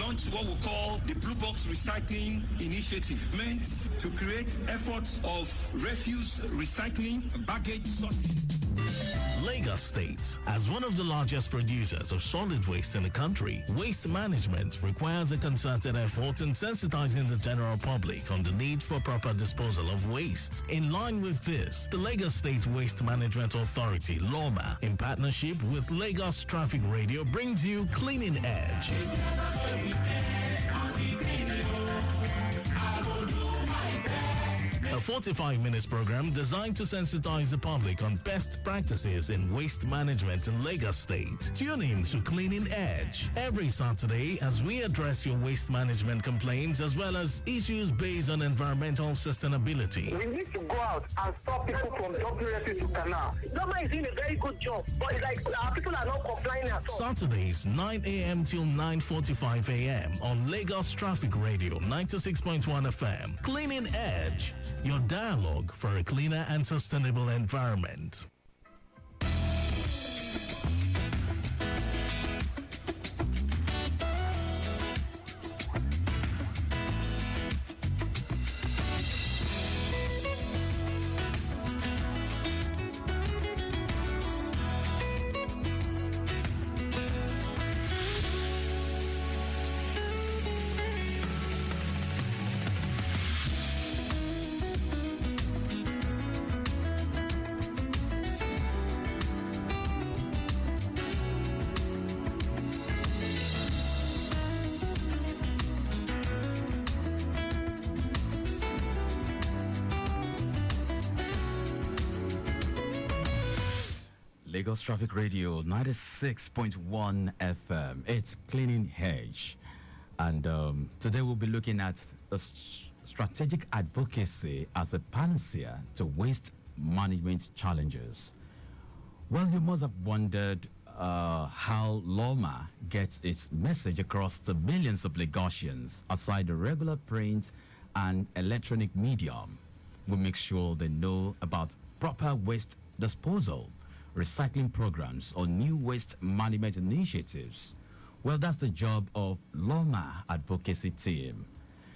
launched what we call the Blue Box Recycling Initiative, meant to create efforts of refuse recycling, baggage sorting. Lagos State, as one of the largest producers of solid waste in the country, waste management requires a concerted effort in sensitizing the general public on the need for proper disposal of waste. In line with this, the Lagos State Waste Management Authority, LOMA, in partnership with Lagos Traffic Radio, brings you Cleaning Edge. A 45-minute program designed to sensitize the public on best practices in waste management in Lagos State. Tune in to Cleaning Edge every Saturday as we address your waste management complaints as well as issues based on environmental sustainability. We need to go out and stop people from dumping refuse to canal. Nobody is doing a very good job, but it's like our people are not complying at all. Saturdays, 9 a.m. till 9:45 a.m. on Lagos Traffic Radio 96.1 FM. Cleaning Edge, your dialogue for a cleaner and sustainable environment. Lagos Traffic Radio 96.1 FM. It's Cleaning Edge. And today we'll be looking at strategic advocacy as a panacea to waste management challenges. Well, you must have wondered how LOMA gets its message across to millions of Lagosians aside the regular print and electronic medium. We make sure they know about proper waste disposal, recycling programs, or new waste management initiatives. Well, that's the job of LOMA advocacy team.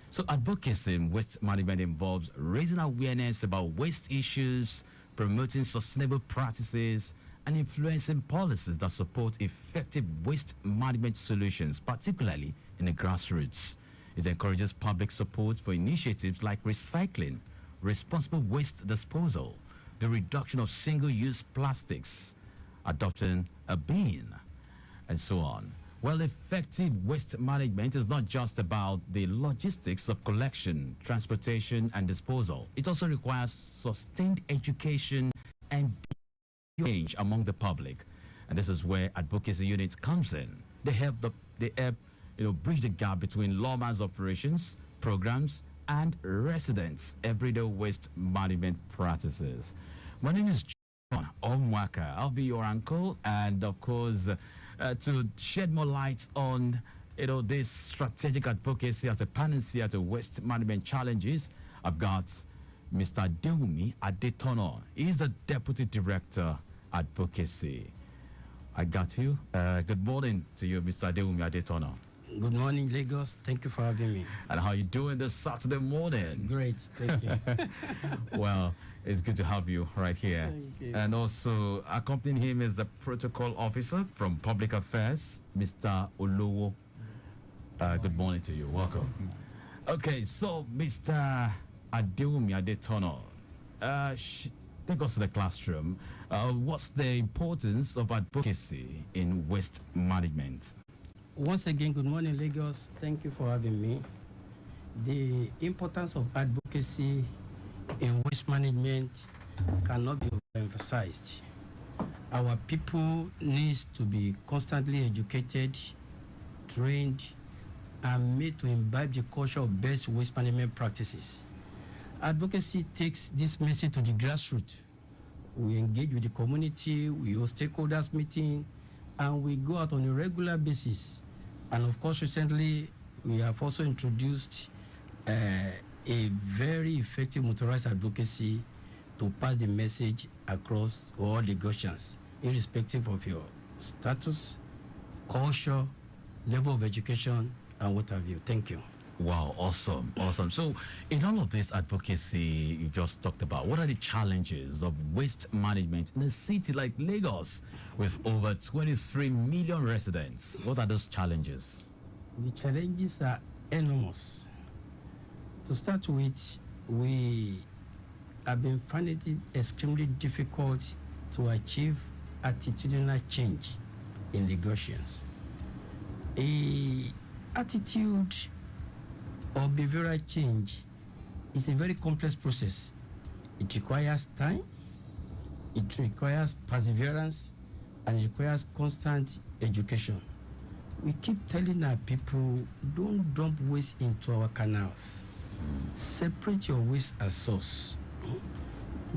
So advocacy in waste management involves raising awareness about waste issues, promoting sustainable practices, and influencing policies that support effective waste management solutions, particularly in the grassroots. It encourages public support for initiatives like recycling, responsible waste disposal, the reduction of single-use plastics, adopting a bin, and so on. Well, effective waste management is not just about the logistics of collection, transportation, and disposal. It also requires sustained education and change among the public. And this is where advocacy units comes in. They help bridge the gap between LOMA's operations, programs, and residents' everyday waste management practices. My name is John Omoaka. I'll be your uncle, and of course, to shed more light on this strategic advocacy as a panacea to waste management challenges, I've got Mr. Adewumi Adetono. He's the Deputy Director Advocacy. I got you. Good morning to you, Mr. Adewumi Adetono. Good morning, Lagos. Thank you for having me. And how are you doing this Saturday morning? Great, thank you. Well, it's good to have you right here. Thank you. And also accompanying him is the Protocol Officer from Public Affairs, Mr. Olowo. Good morning to you. Welcome. Okay, so Mr. Adewumi Adetono, take us to the classroom. What's the importance of advocacy in waste management? Once again, good morning, Lagos. Thank you for having me. The importance of advocacy in waste management cannot be overemphasized. Our people need to be constantly educated, trained, and made to imbibe the culture of best waste management practices. Advocacy takes this message to the grassroots. We engage with the community, we host stakeholders meetings, and we go out on a regular basis. And of course, recently, we have also introduced a very effective motorized advocacy to pass the message across all Lagosians, irrespective of your status, culture, level of education, and what have you. Thank you. Wow, awesome, awesome. So, in all of this advocacy you just talked about, what are the challenges of waste management in a city like Lagos with over 23 million residents? What are those challenges? The challenges are enormous. To start with, we have been finding it extremely difficult to achieve attitudinal change in Lagosians. Attitude or behavioral change is a very complex process. It requires time, it requires perseverance, and it requires constant education. We keep telling our people, don't dump waste into our canals. Separate your waste at source.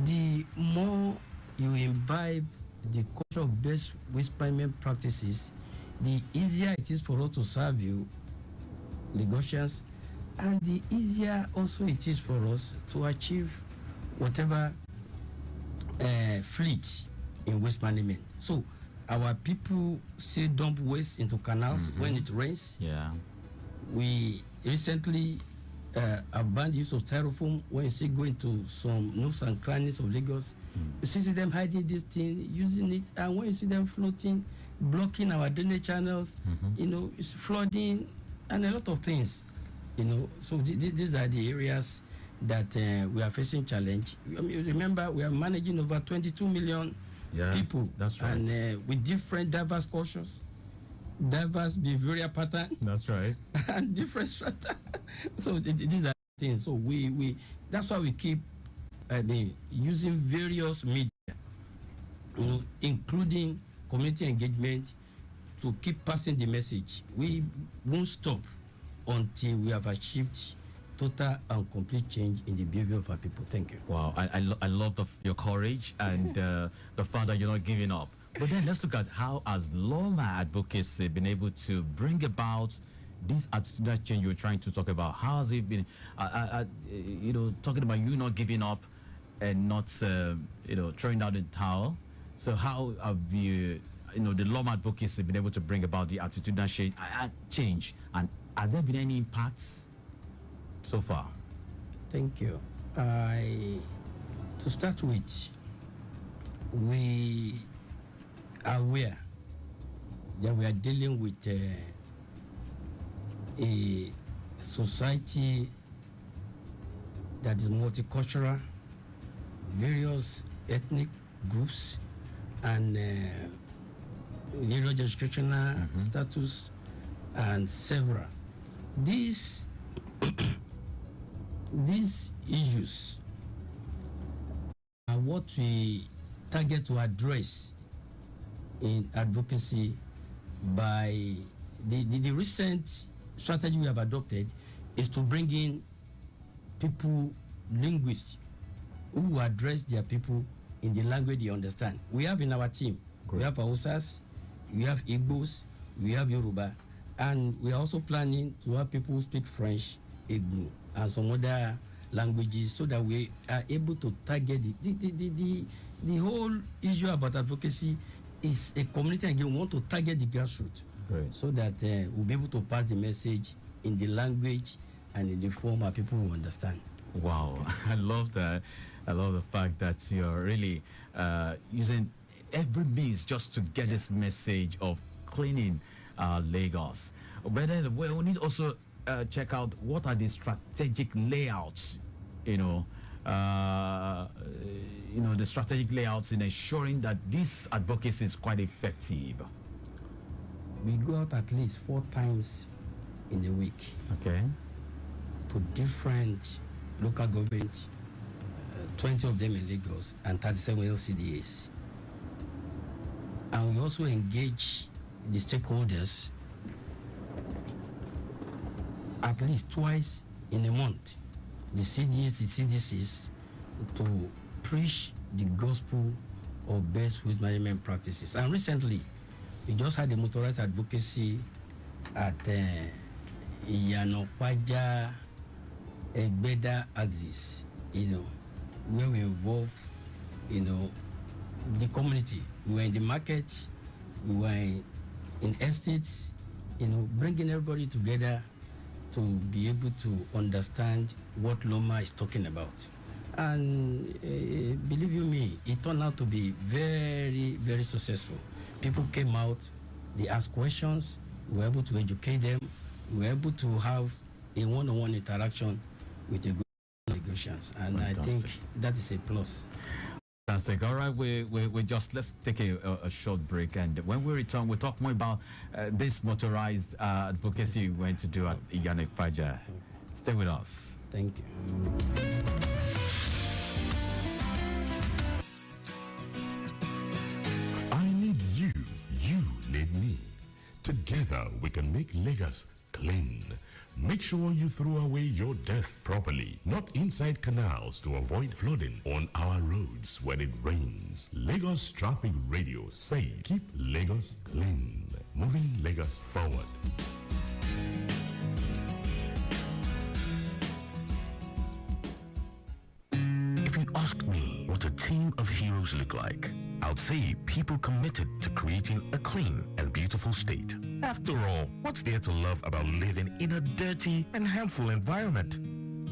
The more you imbibe the culture of best waste management practices, the easier it is for us to serve you, Lagosians, and the easier also it is for us to achieve whatever fleet in waste management. So our people say dump waste into canals when it rains. Yeah. We recently have banned use of styrofoam. When you see go into some nooks and crannies of Lagos, you see them hiding this thing, using it, and when you see them floating, blocking our drainage channels, it's flooding and a lot of things. So these are the areas that we are facing challenge. I mean, remember, we are managing over 22 million people. That's right. And with different diverse cultures, diverse behavioral pattern. That's right. And different strata. So these are things. So we that's why we keep using various media, including community engagement, to keep passing the message. We won't stop until we have achieved total and complete change in the behavior of our people. Thank you. Wow, I love your courage and the fact that you're not giving up. But then let's look at how has Loma advocacy been able to bring about this attitudinal change you're trying to talk about. How has it been, talking about you not giving up and not, throwing down the towel. So how have you, the Loma advocacy been able to bring about the attitudinal change? And has there been any impacts so far? Thank you. To start with, we are aware that we are dealing with a society that is multicultural, various ethnic groups, and educational status, and several. These issues are what we target to address in advocacy by the recent strategy we have adopted is to bring in people, linguists, who address their people in the language they understand. We have in our team, we have Hausas, we have Igbos, we have Yoruba, and we are also planning to have people who speak French, Igbo, and some other languages, so that we are able to target the whole issue about advocacy is a community. Again, we want to target the grassroots, so that we'll be able to pass the message in the language and in the form our people will understand. Wow, I love that. I love the fact that you're really using every means just to get this message of cleaning Lagos. But then we need to also check out what are the strategic layouts, the strategic layouts in ensuring that this advocacy is quite effective. We go out at least 4 times in a week. Okay. To different local governments, 20 of them in Lagos and 37 LCDAs. And we also engage the stakeholders at least twice in a month, the CDAs, the CDCs, to preach the gospel of best waste management practices. And recently, we just had a motorized advocacy at Iyanokwaja Egbeda axis, where we involve, the community. We were in the market, we were in estates, bringing everybody together to be able to understand what Loma is talking about. And believe you me, it turned out to be very, very successful. People came out, they asked questions, we were able to educate them, we were able to have a one-on-one interaction with the good negotiations. And fantastic. I think that is a plus. Fantastic. All right, we just let's take a short break, and when we return, we'll talk more about this motorized advocacy we're going to do at Iyanekpaja. Stay with us. Thank you. I need you, you need me. Together we can make Lagos clean. Make sure you throw away your death properly, not inside canals, to avoid flooding on our roads when it rains. Lagos Traffic Radio say keep Lagos clean, moving Lagos forward. If you ask me what a team of heroes look like, I would say people committed to creating a clean and beautiful state. After all, what's there to love about living in a dirty and harmful environment?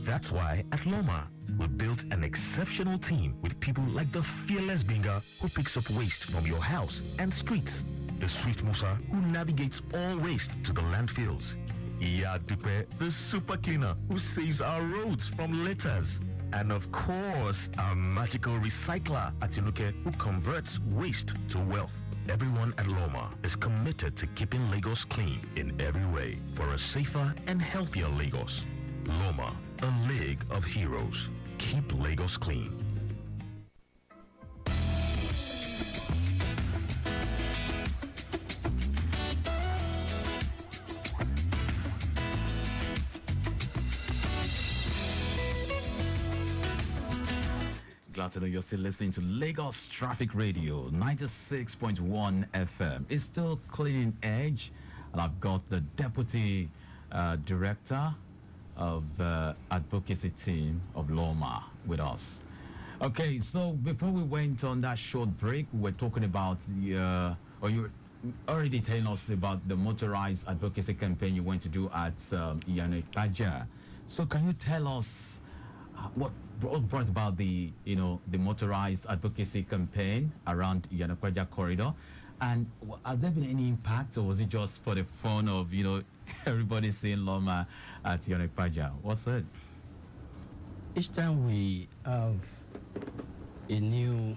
That's why at Loma, we built an exceptional team with people like the fearless Binga who picks up waste from your house and streets, the Swift Musa who navigates all waste to the landfills, Iya Dupe, the super cleaner who saves our roads from litters, and of course, our magical recycler, Atinuke, who converts waste to wealth. Everyone at Loma is committed to keeping Lagos clean in every way for a safer and healthier Lagos. Loma, a league of heroes. Keep Lagos clean. Glad to know you're still listening to Lagos Traffic Radio 96.1 FM. It's still Clean Edge, and I've got the Deputy Director of Advocacy Team of Loma with us. Okay, so before we went on that short break, we were talking about the, or you were already telling us about the motorized advocacy campaign you went to do at Iyanekpaja. So can you tell us what brought about the motorized advocacy campaign around Iyanekpaja corridor, and has there been any impact, or was it just for the fun of everybody seeing Loma at Iyanekpaja? What's it? Each time we have a new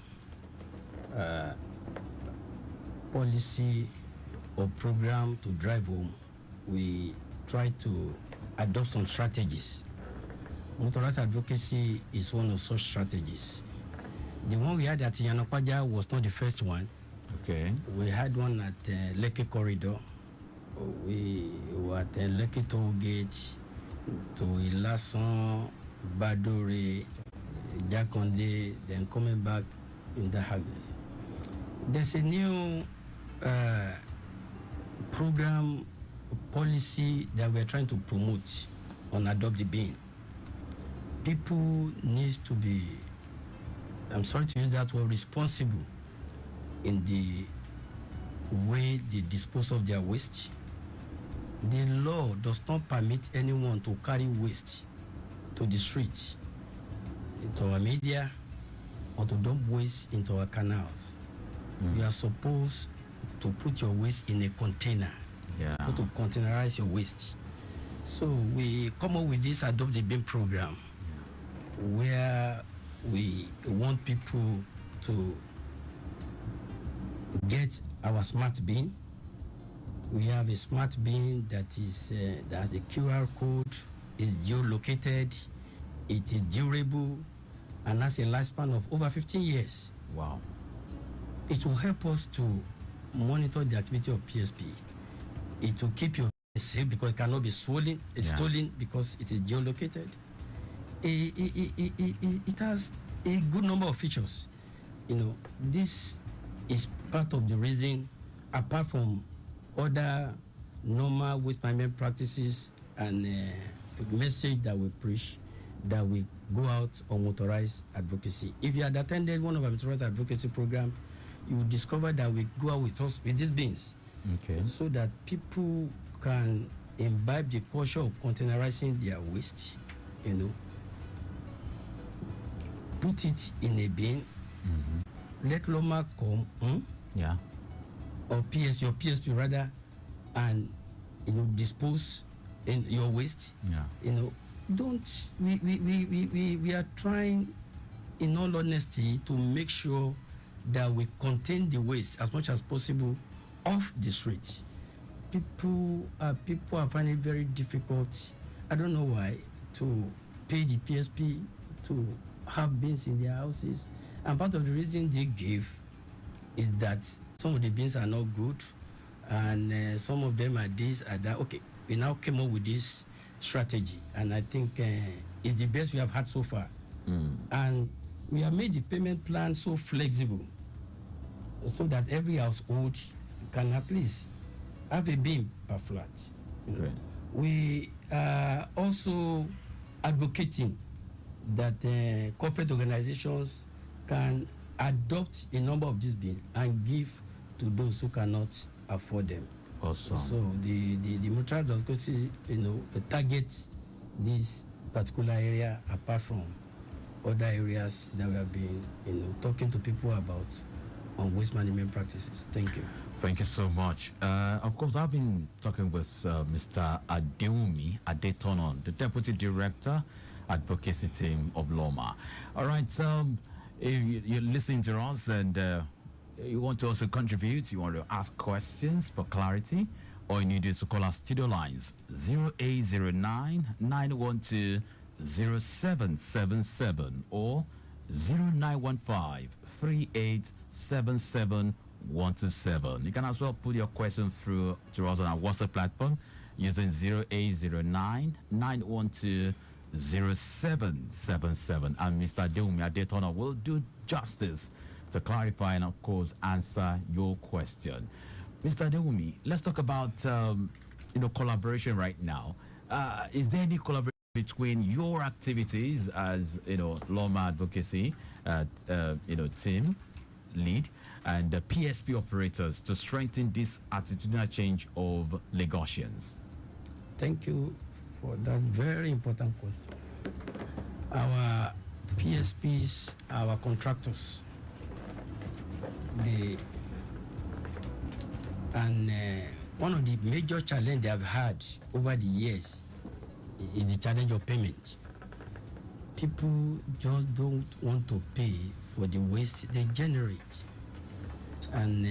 policy or program to drive home, we try to adopt some strategies. Motorized advocacy is one of such strategies. The one we had at Iyanekpaja was not the first one. Okay. We had one at Lekki Corridor. We were at Lekki Toll Gate, to Ilasan, Badore, Jakonde, then coming back in the Haggis. There's a new program policy that we're trying to promote on Adopt the Bin. People need to be, I'm sorry to use that word, responsible in the way they dispose of their waste. The law does not permit anyone to carry waste to the street, into our media, or to dump waste into our canals. You are supposed to put your waste in a container, to containerize your waste. So we come up with this Adopt the Bin program, where we want people to get our smart bin. We have a smart bin that is that has a QR code, is geolocated, it is durable, and has a lifespan of over 15 years. Wow. It will help us to monitor the activity of PSP. It will keep your safe because it cannot be stolen. It's stolen because it is geolocated. It has a good number of features. This is part of the reason, apart from other normal waste management practices and message that we preach, that we go out on motorized advocacy. If you had attended one of our motorized advocacy programs, you will discover that we go out with these bins, so that people can imbibe the culture of containerizing their waste, put it in a bin, let Loma come, Yeah. or your PSP rather, and dispose in your waste. Yeah. Don't we are trying, in all honesty, to make sure that we contain the waste as much as possible off the street. People are finding it very difficult. I don't know why, to pay the PSP to have bins in their houses, and part of the reason they give is that some of the bins are not good, and some of them are this, are that. Okay, we now came up with this strategy, and I think it's the best we have had so far. And we have made the payment plan so flexible, so that every household can at least have a bin per flat. Great. We are also advocating that corporate organizations can adopt a number of these bins and give to those who cannot afford them. Awesome. So the mutual advocacy, targets this particular area apart from other areas that we have been, talking to people about on waste management practices. Thank you. Thank you so much. Of course, I've been talking with Mr. Adewumi Adetonon, the Deputy Director, Advocacy Team of Loma. All right, if you're listening to us and you want to also contribute, you want to ask questions for clarity, all you need is to call our studio lines 0809 912 0777 or 0915 3877 127. You can as well put your question through to us on our WhatsApp platform using 0809 912 0777. And Mr. Adewumi Adetono will do justice to clarify and, of course, answer your question. Mr. Adewumi, let's talk about collaboration right now. Is there any collaboration between your activities as Loma Advocacy team lead and the PSP operators to strengthen this attitudinal change of Lagosians? Thank you for that very important question. Our PSPs, our contractors, one of the major challenges they have had over the years is the challenge of payment. People just don't want to pay for the waste they generate. And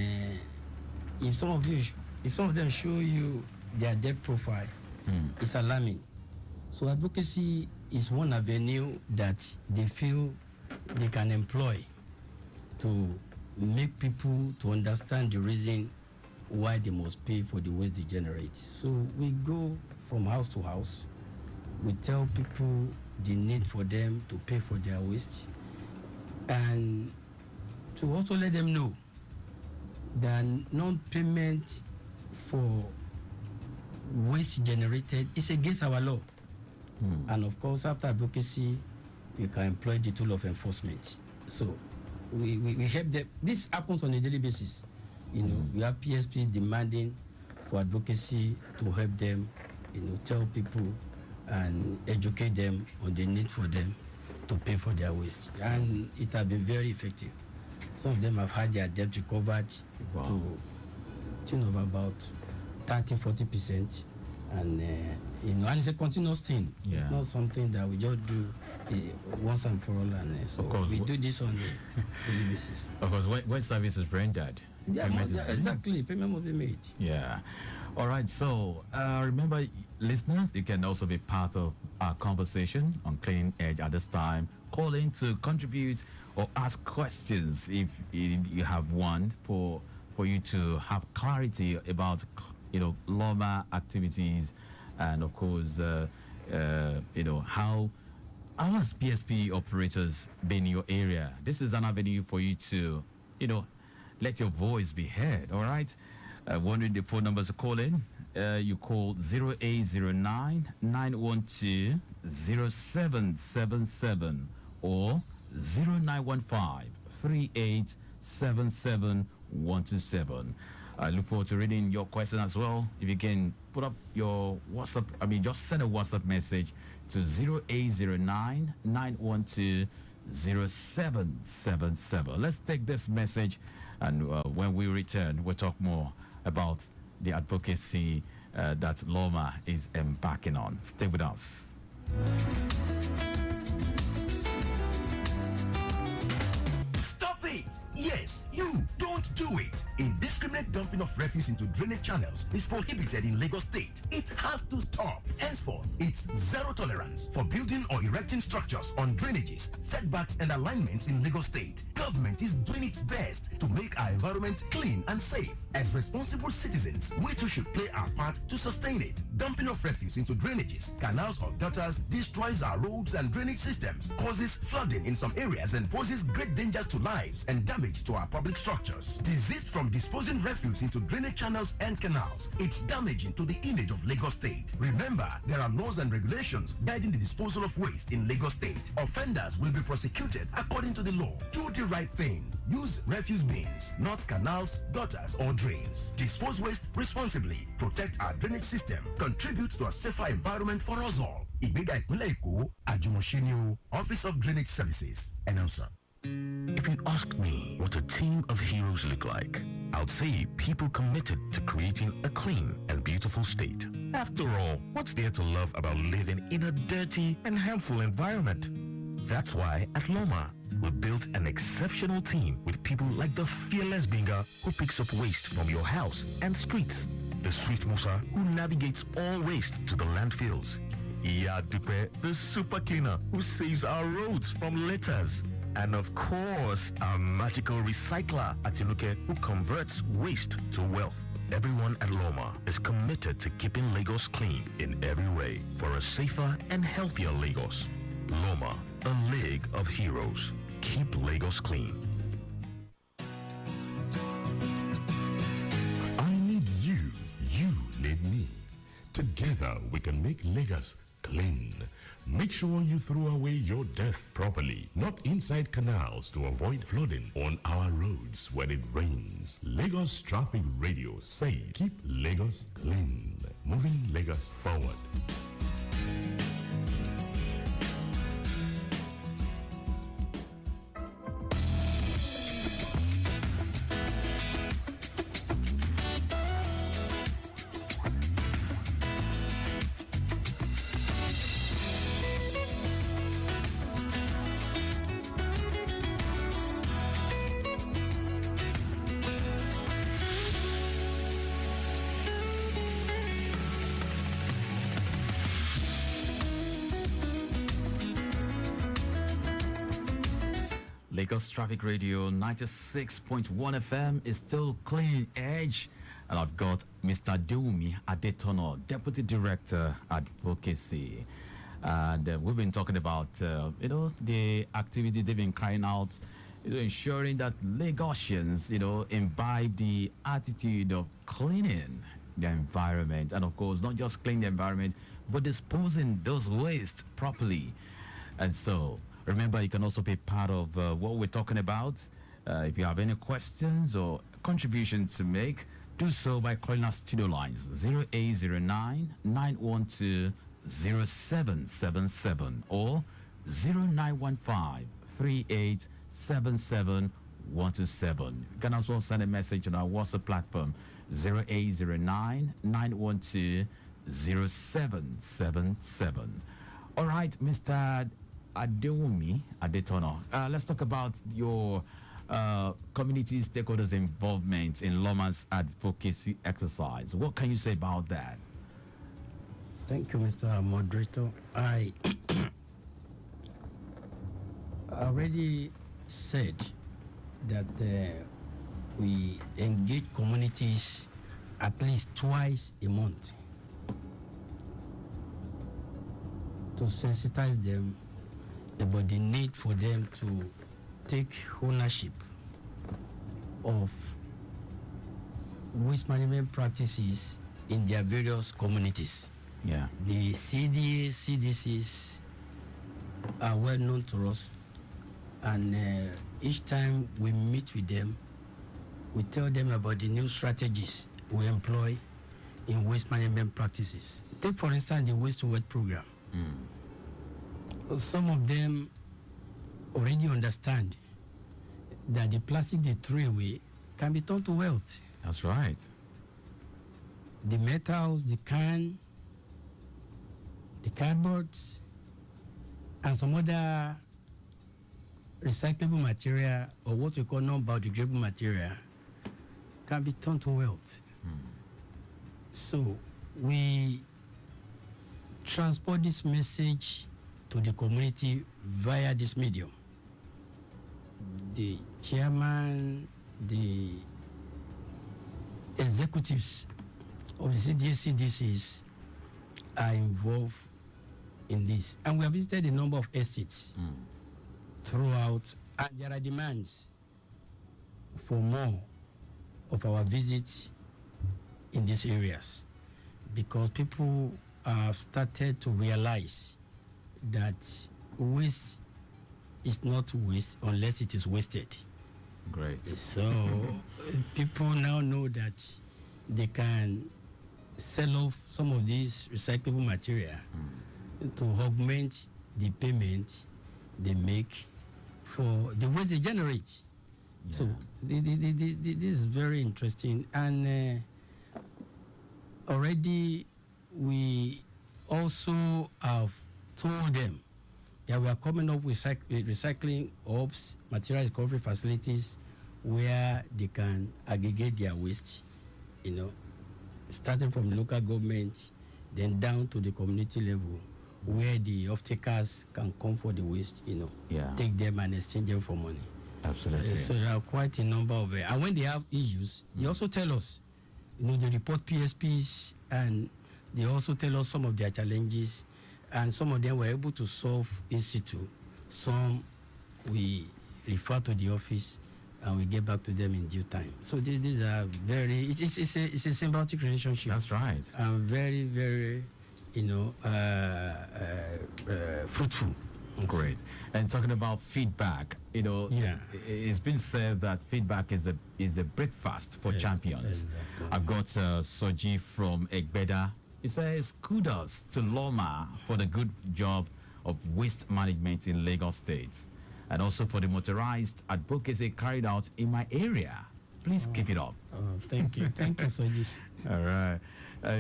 if some of them show you their debt profile, it's alarming. So advocacy is one avenue that they feel they can employ to make people to understand the reason why they must pay for the waste they generate. So we go from house to house. We tell people the need for them to pay for their waste, and to also let them know that non-payment for waste generated is against our law. And of course, after advocacy, you can employ the tool of enforcement. So we help them. This happens on a daily basis. We have PSP demanding for advocacy to help them, tell people and educate them on the need for them to pay for their waste. And it has been very effective. Some of them have had their debt recovered to tune of about 30-40%. And and it's a continuous thing. Yeah. It's not something that we just do once and for all. And so we do this on a daily basis. Of course, when service is rendered, payment is made. Exactly. Payment must be made. Yeah. All right. So remember, listeners, you can also be part of our conversation on Clean Edge at this time. Call in to contribute or ask questions if you have one for you to have clarity about Loma activities, and of course how has PSP operators been in your area. This is an avenue for you to let your voice be heard. All right, wondering the phone numbers to call in. You call 0809 912 0777 or 0915 3877 127. I look forward to reading your question as well. If you can put up your WhatsApp, just send a WhatsApp message to 0809 912 0777. Let's take this message, and when we return, we'll talk more about the advocacy that Loma is embarking on. Stay with us. Stop it! Yes, you don't do it. Indiscriminate dumping of refuse into drainage channels is prohibited in Lagos State. It has to stop. Henceforth, it's zero tolerance for building or erecting structures on drainages, setbacks, and alignments in Lagos State. Government is doing its best to make our environment clean and safe. As responsible citizens, we too should play our part to sustain it. Dumping of refuse into drainages, canals, or gutters destroys our roads and drainage systems, causes flooding in some areas, and poses great dangers to lives and damage to our public structures. Desist from disposing refuse into drainage channels and canals. It's damaging to the image of Lagos State. Remember, there are laws and regulations guiding the disposal of waste in Lagos State. Offenders will be prosecuted according to the law. Do the right thing. Use refuse bins, not canals, gutters, or drains. Dispose waste responsibly. Protect our drainage system. Contribute to a safer environment for us all. Ìgbéga ìpínlẹ̀ Èkó, Àjùmọ̀ṣe Office of Drainage Services. Announcer. If you ask me what a team of heroes look like, I'd say people committed to creating a clean and beautiful state. After all, what's there to love about living in a dirty and harmful environment? That's why at Loma, we built an exceptional team with people like the fearless Binga who picks up waste from your house and streets, the Swift Musa who navigates all waste to the landfills, Iya Dupe, the super cleaner who saves our roads from litters, and of course, our magical recycler, Atinuke, who converts waste to wealth. Everyone at Loma is committed to keeping Lagos clean in every way for a safer and healthier Lagos. Loma, a league of heroes. Keep Lagos clean. I need you. You need me. Together, we can make Lagos clean. Make sure you throw away your death properly, not inside canals to avoid flooding on our roads when it rains. Lagos Traffic Radio say keep Lagos clean, moving Lagos forward. Lagos Traffic Radio 96.1 FM is still clean edge, and I've got Mr. Dumi Adetono, Deputy Director Advocacy, and we've been talking about the activities they've been carrying out, ensuring that Lagosians imbibe the attitude of cleaning the environment, and of course not just clean the environment but disposing those waste properly. And so remember, you can also be part of what we're talking about. If you have any questions or contributions to make, do so by calling our studio lines 0809 912 0777 or 0915 3877 127. You can also send a message on our WhatsApp platform 0809 912 0777. All right, Mr. Adewumi Adetono, let's talk about your community stakeholders' involvement in Loma's advocacy exercise. What can you say about that? Thank you, Mr. Moderator. I already said that we engage communities at least twice a month to sensitize them about the need for them to take ownership of waste management practices in their various communities. Yeah. The CDA, CDCs are well known to us, and each time we meet with them, We tell them about the new strategies we employ in waste management practices. Take, for instance, the waste to wealth program. Some of them already understand that the plastic they throw away can be turned to wealth. That's right. The metals, the can, the cardboards, and some other recyclable material, or what we call non-biodegradable material, can be turned to wealth. So we transport this message to the community via this medium. The chairman, the executives of the CDCs are involved in this. And we have visited a number of estates throughout, and there are demands for more of our visits in these areas, because people have started to realize that waste is not waste unless it is wasted. Great. So people now know that they can sell off some of these recyclable material to augment the payment they make for the waste they generate. Yeah. So this is very interesting, and already we also have told them that we are coming up with recycling hubs, material recovery facilities, where they can aggregate their waste, starting from local government, then down to the community level, where the off-takers can come for the waste, take them and exchange them for money. Absolutely. So there are quite a number of and when they have issues, they also tell us, they report PSPs, and they also tell us some of their challenges, and some of them were able to solve in situ. Some we refer to the office, and we get back to them in due time. So these are very, it's a symbiotic relationship. That's right. And very, very, fruitful. Great. And talking about feedback, it's been said that feedback is a breakfast for champions. Exactly. I've got Soji from Egbeda. He says, kudos to Loma for the good job of waste management in Lagos State, and also for the motorized advocacy carried out in my area. Please keep it up. Thank you. Thank you, Soji. All right.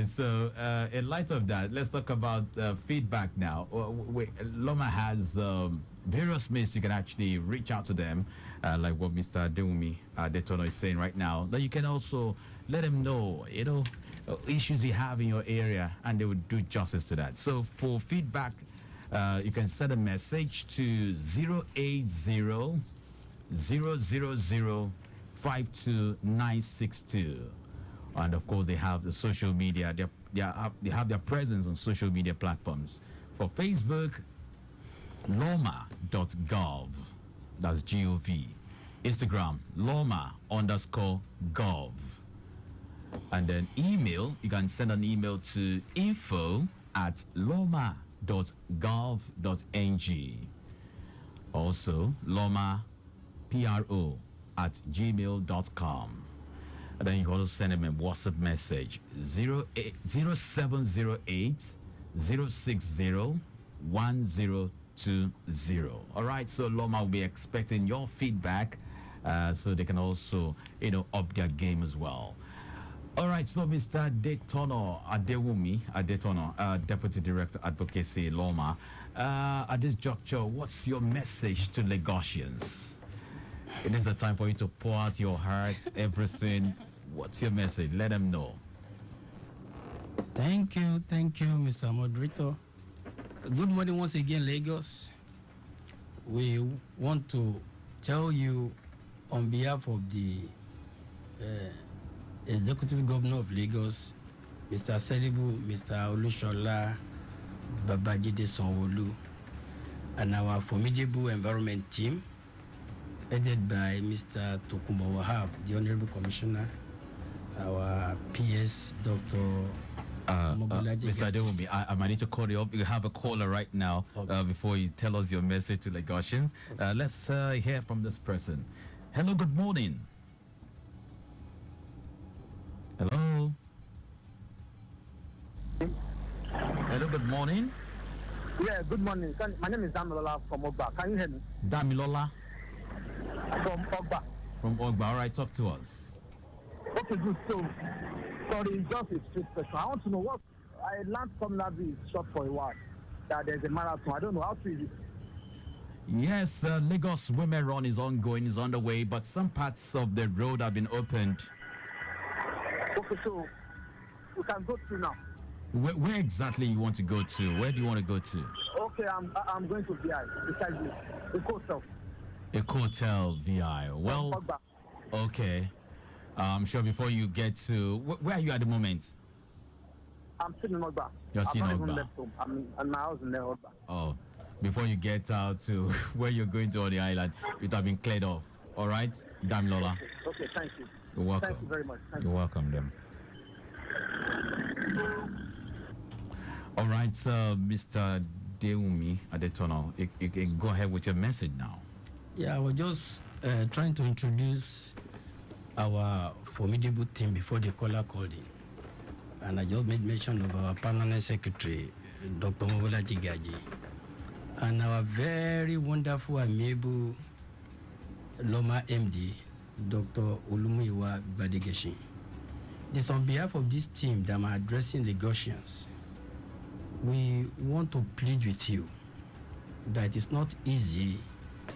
So, in light of that, let's talk about feedback now. Loma has various means you can actually reach out to them, like what Mr. Detono is saying right now. That you can also let them know, issues you have in your area, and they would do justice to that. So, for feedback, you can send a message to 080 000 52962. And of course, they have the social media. They have their presence on social media platforms. For Facebook, loma.gov. That's G-O-V. Instagram, loma_gov. And then email, you can send an email to info@loma.gov.ng. Also, lomapro@gmail.com. And then you can also send them a WhatsApp message 0708 060 1020. All right, so Loma will be expecting your feedback, so they can also up their game as well. All right, so Mr. Detono Adetono, Deputy Director Advocacy Loma, at this juncture, what's your message to Lagosians? It is the time for you to pour out your heart, everything. What's your message? Let them know. Thank you, Mr. Moderator. Good morning once again, Lagos. We want to tell you on behalf of the Executive Governor of Lagos, Mr. Selibu, Mr. Olushola Babajide Sanwo-Olu, and our formidable environment team, headed by Mr. Tokunbo Wahab, the Honorable Commissioner, our PS, Dr. Mr. Adewumi, I might need to call you up. You have a caller right now. Okay. Before you tell us your message to Lagosians. Let's hear from this person. Hello, good morning. Hello, good morning. Yeah, good morning. My name is Damilola from Ogba. Can you hear me? Damilola From Ogba. from Ogba. All right, talk to us. Okay, good. So, sorry, just a straight question. I want to know what I learned from Navi is short for a while. That there's a marathon. I don't know how to is it. Yes, Lagos Women Run is ongoing, is underway, but some parts of the road have been opened. Okay, so we can go through now. Where exactly you want to go to? Where do you want to go to? Okay, I'm going to VI besides you. The hotel. A hotel VI. Well, Ogba. okay. I'm sure before you get to where are you at the moment? I'm still in Ogba. You're still in I've not even Ogba. left home. I'm in my house in the Ogba. Oh, before you get out to where you're going to on the island, it have been cleared off. All right, Damilola. Okay, thank you. You're welcome. Thank you very much. Thank You're you. welcome, then. All right, Mr. Deumi Adetono, you can go ahead with your message now. Yeah, I was just trying to introduce our formidable team before the caller called in. And I just made mention of our permanent secretary, Dr. Mobola Jigaji, and our very wonderful, amiable Loma MD, Dr. Olumuyiwa Badegeshi. It is on behalf of this team that I'm addressing the Gaussians. We want to plead with you that it is not easy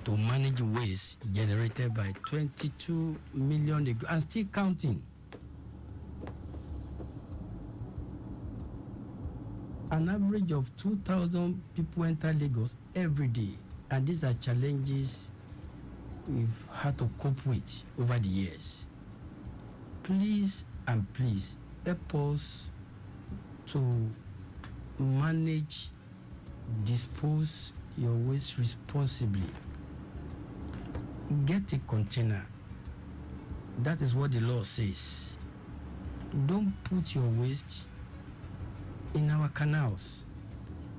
to manage waste generated by 22 million and still counting. An average of 2,000 people enter Lagos every day, and these are challenges we've had to cope with over the years. Please and please help us to manage, dispose your waste responsibly. Get a container. That is what the law says. Don't put your waste in our canals.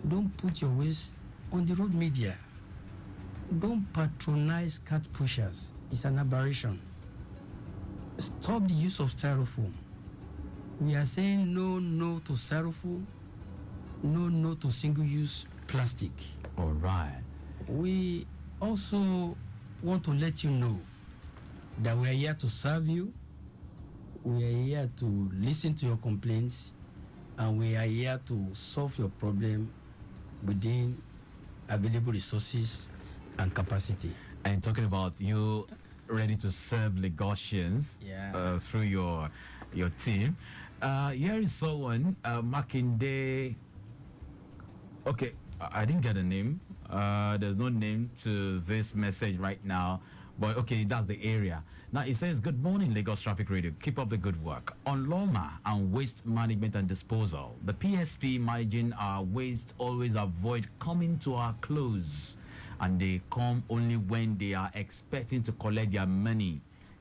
Don't put your waste on the road media. Don't patronize cat pushers. It's an aberration. Stop the use of styrofoam. We are saying no to styrofoam, no to single-use plastic. All right. We also want to let you know that we are here to serve you. We are here to listen to your complaints, and we are here to solve your problem within available resources and capacity. And talking about you ready to serve Lagosians through your team, here is someone, Makinde. Okay, I didn't get a name. There's no name to this message right now, but okay, that's the area. Now it says, good morning, Lagos Traffic Radio. Keep up the good work. On Loma and waste management and disposal, the PSP managing our waste always avoid coming to our close, and they come only when they are expecting to collect their money.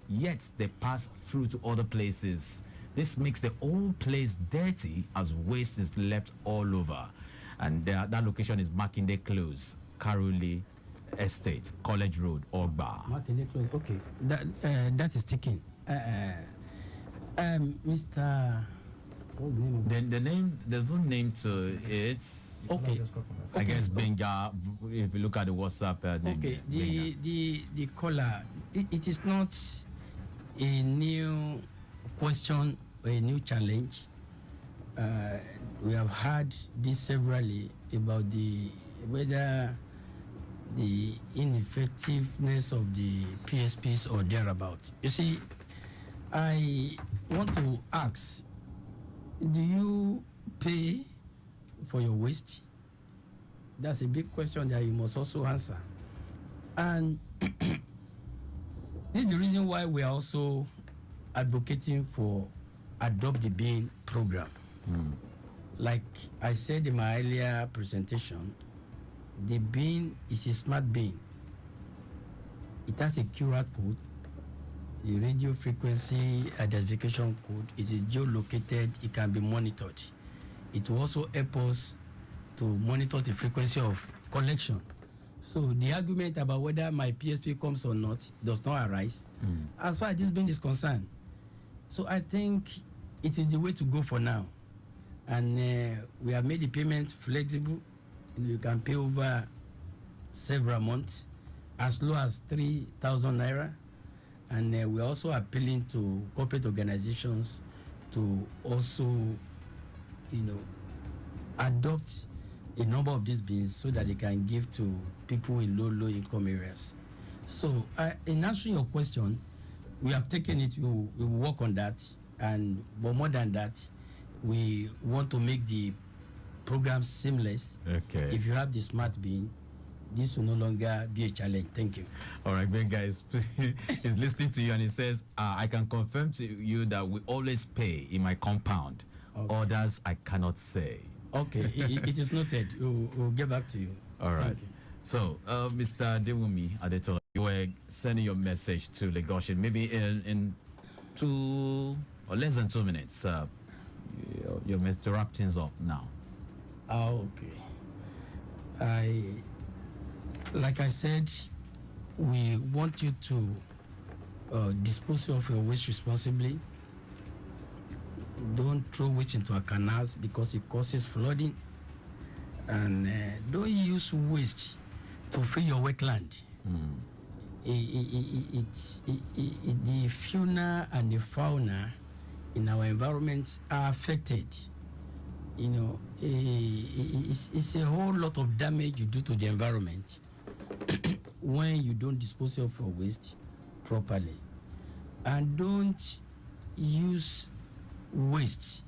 Yet they pass through to other places. This makes the whole place dirty as waste is left all over. And that location is Makinde Close, Karuli Estate, College Road, Ogba. Makinde Close, okay. That is taken. Mr. The name, there's no name to it. Okay. I guess Benga, if you look at the WhatsApp name. Okay, the caller, it is not a new question or a new challenge. We have heard this severally about whether the ineffectiveness of the PSPs or thereabout. You see, I want to ask, do you pay for your waste? That's a big question that you must also answer. And this is the reason why we are also advocating for Adopt the Bin program. Like I said in my earlier presentation, the bin is a smart bin. It has a QR code, the radio frequency identification code. It is geolocated, it can be monitored. It will also help us to monitor the frequency of collection. So the argument about whether my PSP comes or not does not arise as far as this bin is concerned. So I think it is the way to go for now. And we have made the payment flexible. You can pay over several months, as low as 3,000 naira. And we're also appealing to corporate organizations to also, adopt a number of these bins so that they can give to people in low income areas. So in answering your question, we have taken it, we will work on that, but more than that, we want to make the program seamless. Okay. If you have the smart bin, this will no longer be a challenge. Thank you. All right, Ben, guys, he's listening to you and he says, I can confirm to you that we always pay in my compound. Okay. Others I cannot say. Okay, it is noted. We'll get back to you. All right. Thank you. So, Mr. Dewumi Adetola, you were sending your message to Lagosian. Maybe in 2 or less than 2 minutes. You're to wrap things up now. Okay. Like I said, we want you to dispose of your waste responsibly. Don't throw waste into our canals because it causes flooding. And don't use waste to fill your wetland. The fauna and the fauna in our environment are affected. It's a whole lot of damage you do to the environment when you don't dispose of your waste properly. And don't use waste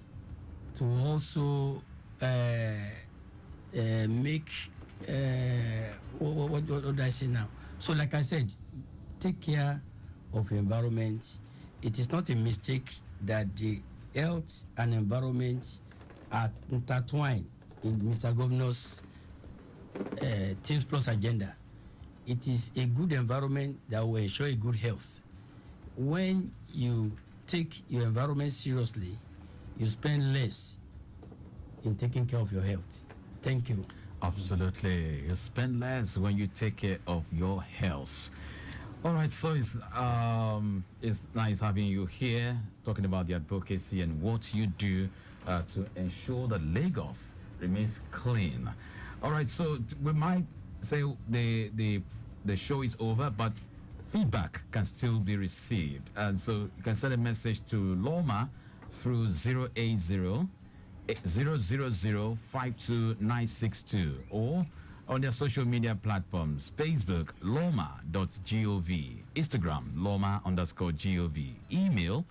to also make what do I say now? So like I said, take care of your environment. It is not a mistake that the health and environment are intertwined in Mr. Governor's Things Plus agenda. It is a good environment that will ensure a good health. When you take your environment seriously, you spend less in taking care of your health. Thank you. Absolutely. You spend less when you take care of your health. All right, so it's nice having you here, talking about the advocacy and what you do to ensure that Lagos remains clean. All right, so we might say the show is over, but feedback can still be received. And so you can send a message to Loma through 080-000-52962 or on their social media platforms, Facebook, loma.gov, Instagram, loma_gov, email,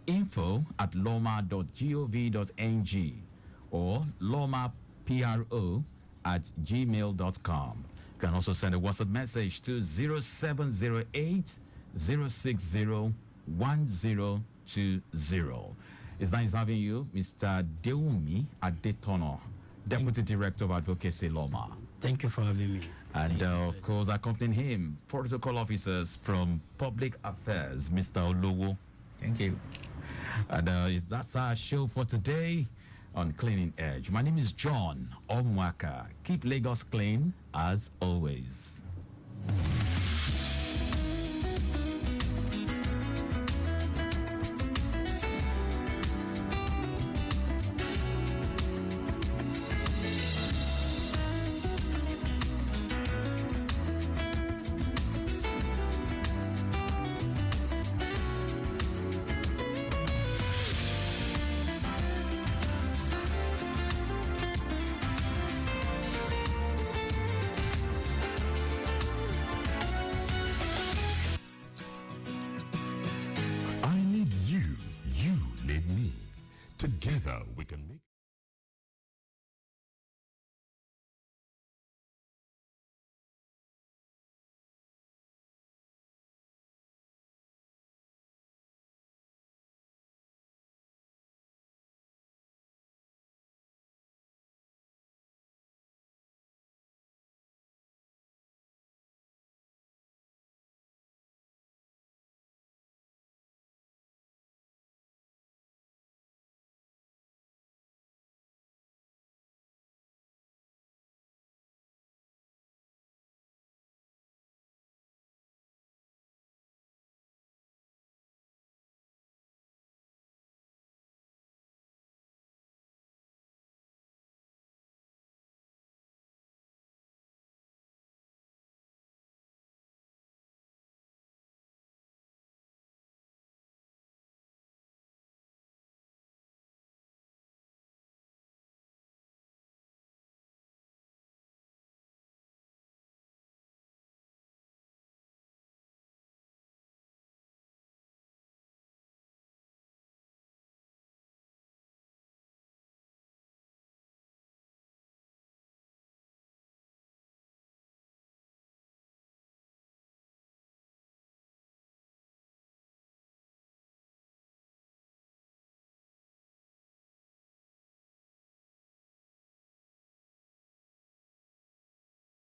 info@loma.gov.ng or lomapro@gmail.com. You can also send a WhatsApp message to 0708-060-1020. It's nice having you, Mr. Dewumi Adetola, Deputy Director of Advocacy, Loma. Thank you for having me. And of course, accompanying him, protocol officers from Public Affairs, Mr. Olowo. Thank you. And that's our show for today on Cleaning Edge. My name is John Omoaka. Keep Lagos clean as always.